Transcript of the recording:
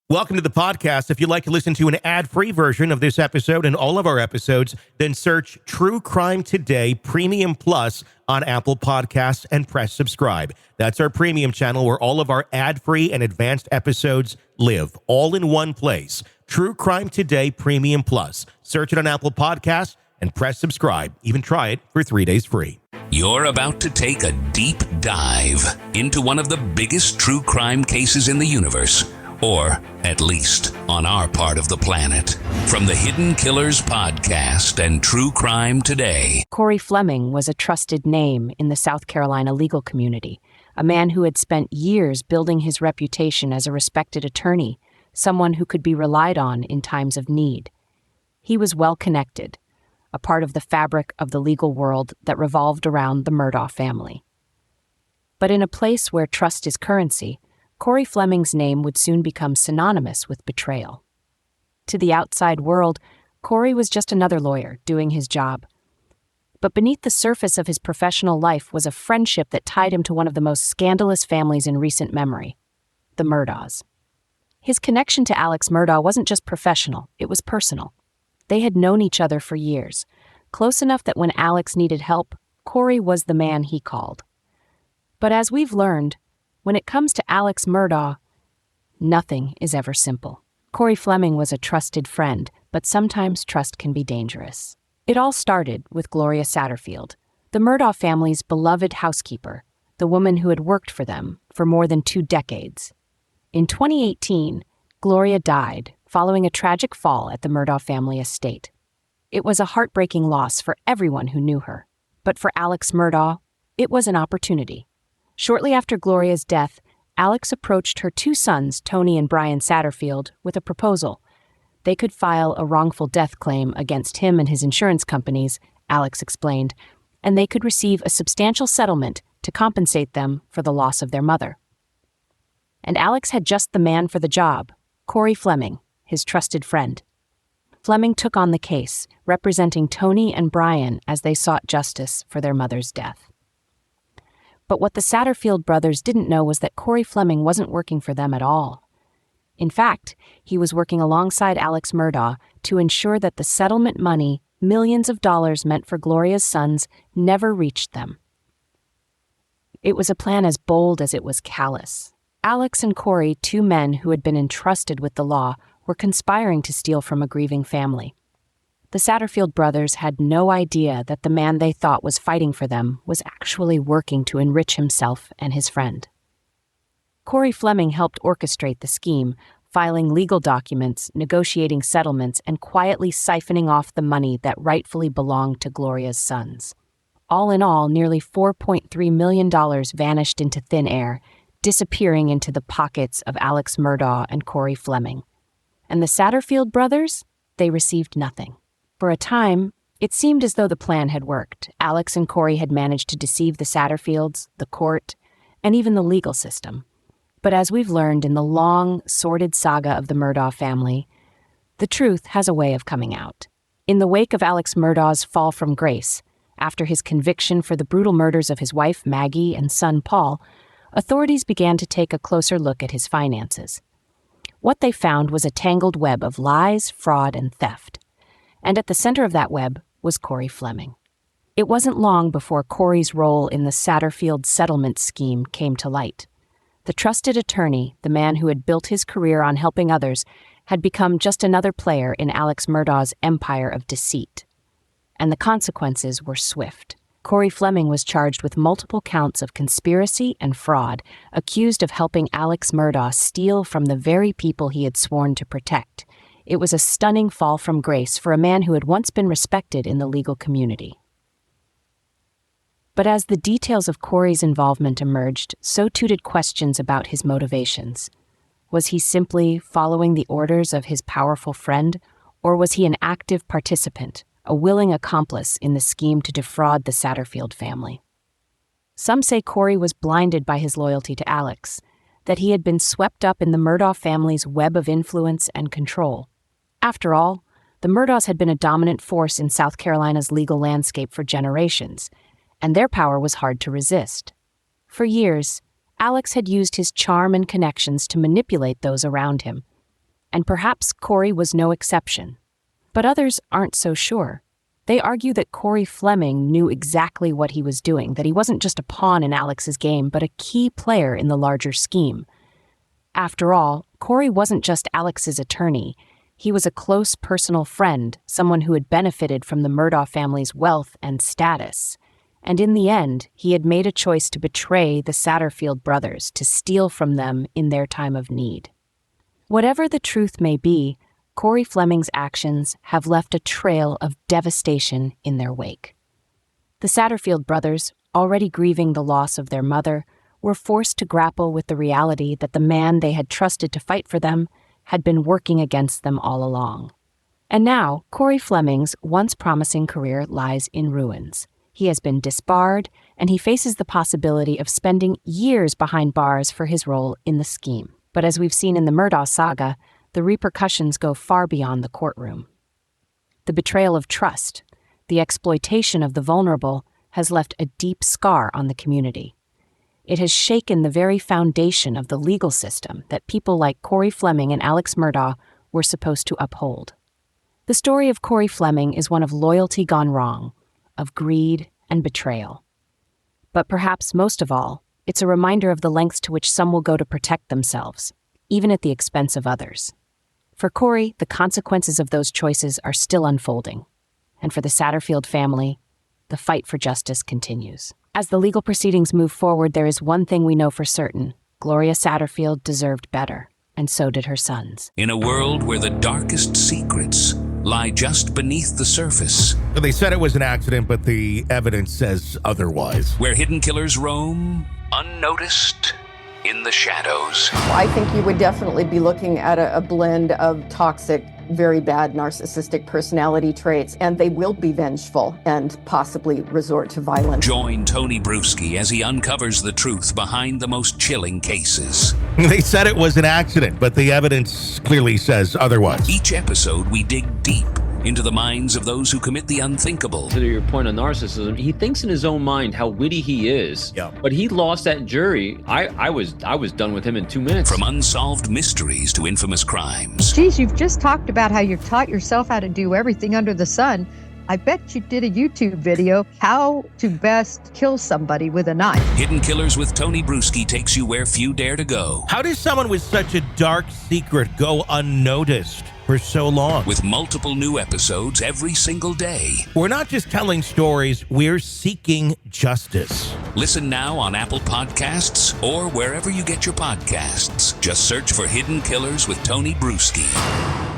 Welcome to the podcast. If you'd like to listen to an ad-free version of this episode and all of our episodes, then search True Crime Today Premium Plus on Apple Podcasts and press subscribe. That's our premium channel where all of our ad-free and advanced episodes live, all in one place. True Crime Today Premium Plus. Search it on Apple Podcasts and press subscribe. Even try it for 3 days free. You're about to take a deep dive into one of the biggest true crime cases in the universe. Or, at least, on our part of the planet. From the Hidden Killers podcast and True Crime Today. Cory Fleming was a trusted name in the South Carolina legal community, a man who had spent years building his reputation as a respected attorney, someone who could be relied on in times of need. He was well-connected, a part of the fabric of the legal world that revolved around the Murdaugh family. But in a place where trust is currency, Cory Fleming's name would soon become synonymous with betrayal. To the outside world, Cory was just another lawyer doing his job. But beneath the surface of his professional life was a friendship that tied him to one of the most scandalous families in recent memory, the Murdaughs. His connection to Alex Murdaugh wasn't just professional, it was personal. They had known each other for years, close enough that when Alex needed help, Cory was the man he called. But as we've learned, when it comes to Alex Murdaugh, nothing is ever simple. Cory Fleming was a trusted friend, but sometimes trust can be dangerous. It all started with Gloria Satterfield, the Murdaugh family's beloved housekeeper, the woman who had worked for them for more than 2 decades. In 2018, Gloria died following a tragic fall at the Murdaugh family estate. It was a heartbreaking loss for everyone who knew her, but for Alex Murdaugh, it was an opportunity. Shortly after Gloria's death, Alex approached her 2 sons, Tony and Brian Satterfield, with a proposal. They could file a wrongful death claim against him and his insurance companies, Alex explained, and they could receive a substantial settlement to compensate them for the loss of their mother. And Alex had just the man for the job, Cory Fleming, his trusted friend. Fleming took on the case, representing Tony and Brian as they sought justice for their mother's death. But what the Satterfield brothers didn't know was that Cory Fleming wasn't working for them at all. In fact, he was working alongside Alex Murdaugh to ensure that the settlement money, millions of dollars meant for Gloria's sons, never reached them. It was a plan as bold as it was callous. Alex and Cory, 2 men who had been entrusted with the law, were conspiring to steal from a grieving family. The Satterfield brothers had no idea that the man they thought was fighting for them was actually working to enrich himself and his friend. Cory Fleming helped orchestrate the scheme, filing legal documents, negotiating settlements, and quietly siphoning off the money that rightfully belonged to Gloria's sons. All in all, nearly $4.3 million vanished into thin air, disappearing into the pockets of Alex Murdaugh and Cory Fleming. And the Satterfield brothers? They received nothing. For a time, it seemed as though the plan had worked. Alex and Cory had managed to deceive the Satterfields, the court, and even the legal system. But as we've learned in the long, sordid saga of the Murdaugh family, the truth has a way of coming out. In the wake of Alex Murdaugh's fall from grace, after his conviction for the brutal murders of his wife Maggie and son Paul, authorities began to take a closer look at his finances. What they found was a tangled web of lies, fraud, and theft. And at the center of that web was Cory Fleming. It wasn't long before Cory's role in the Satterfield settlement scheme came to light. The trusted attorney, the man who had built his career on helping others, had become just another player in Alex Murdaugh's empire of deceit. And the consequences were swift. Cory Fleming was charged with multiple counts of conspiracy and fraud, accused of helping Alex Murdaugh steal from the very people he had sworn to protect. It was a stunning fall from grace for a man who had once been respected in the legal community. But as the details of Cory's involvement emerged, so too did questions about his motivations. Was he simply following the orders of his powerful friend, or was he an active participant, a willing accomplice in the scheme to defraud the Satterfield family? Some say Cory was blinded by his loyalty to Alex, that he had been swept up in the Murdaugh family's web of influence and control. After all, the Murdaughs had been a dominant force in South Carolina's legal landscape for generations, and their power was hard to resist. For years, Alex had used his charm and connections to manipulate those around him, and perhaps Cory was no exception. But others aren't so sure. They argue that Cory Fleming knew exactly what he was doing, that he wasn't just a pawn in Alex's game, but a key player in the larger scheme. After all, Cory wasn't just Alex's attorney. He was a close personal friend, someone who had benefited from the Murdaugh family's wealth and status. And in the end, he had made a choice to betray the Satterfield brothers, to steal from them in their time of need. Whatever the truth may be, Cory Fleming's actions have left a trail of devastation in their wake. The Satterfield brothers, already grieving the loss of their mother, were forced to grapple with the reality that the man they had trusted to fight for them had been working against them all along. And now, Cory Fleming's once promising career lies in ruins. He has been disbarred, and he faces the possibility of spending years behind bars for his role in the scheme. But as we've seen in the Murdaugh saga, the repercussions go far beyond the courtroom. The betrayal of trust, the exploitation of the vulnerable, has left a deep scar on the community. It has shaken the very foundation of the legal system that people like Cory Fleming and Alex Murdaugh were supposed to uphold. The story of Cory Fleming is one of loyalty gone wrong, of greed and betrayal. But perhaps most of all, it's a reminder of the lengths to which some will go to protect themselves, even at the expense of others. For Cory, the consequences of those choices are still unfolding. And for the Satterfield family, the fight for justice continues. As the legal proceedings move forward, there is one thing we know for certain. Gloria Satterfield deserved better, and so did her sons. In a world where the darkest secrets lie just beneath the surface. They said it was an accident, but the evidence says otherwise. Where hidden killers roam, unnoticed, in the shadows. I think you would definitely be looking at a blend of toxic, very bad narcissistic personality traits, and they will be vengeful and possibly resort to violence. Join Tony Bruschi as he uncovers the truth behind the most chilling cases. They said it was an accident, but the evidence clearly says otherwise. Each episode, we dig deep into the minds of those who commit the unthinkable. To your point on narcissism, he thinks in his own mind how witty he is. Yeah. But he lost that jury. I was done with him in 2 minutes. From unsolved mysteries to infamous crimes. Geez, you've just talked about how you've taught yourself how to do everything under the sun. I bet you did a YouTube video, how to best kill somebody with a knife. Hidden Killers with Tony Bruschi takes you where few dare to go. How does someone with such a dark secret go unnoticed for so long? With multiple new episodes every single day. We're not just telling stories, we're seeking justice. Listen now on Apple Podcasts or wherever you get your podcasts. Just search for Hidden Killers with Tony Bruschi.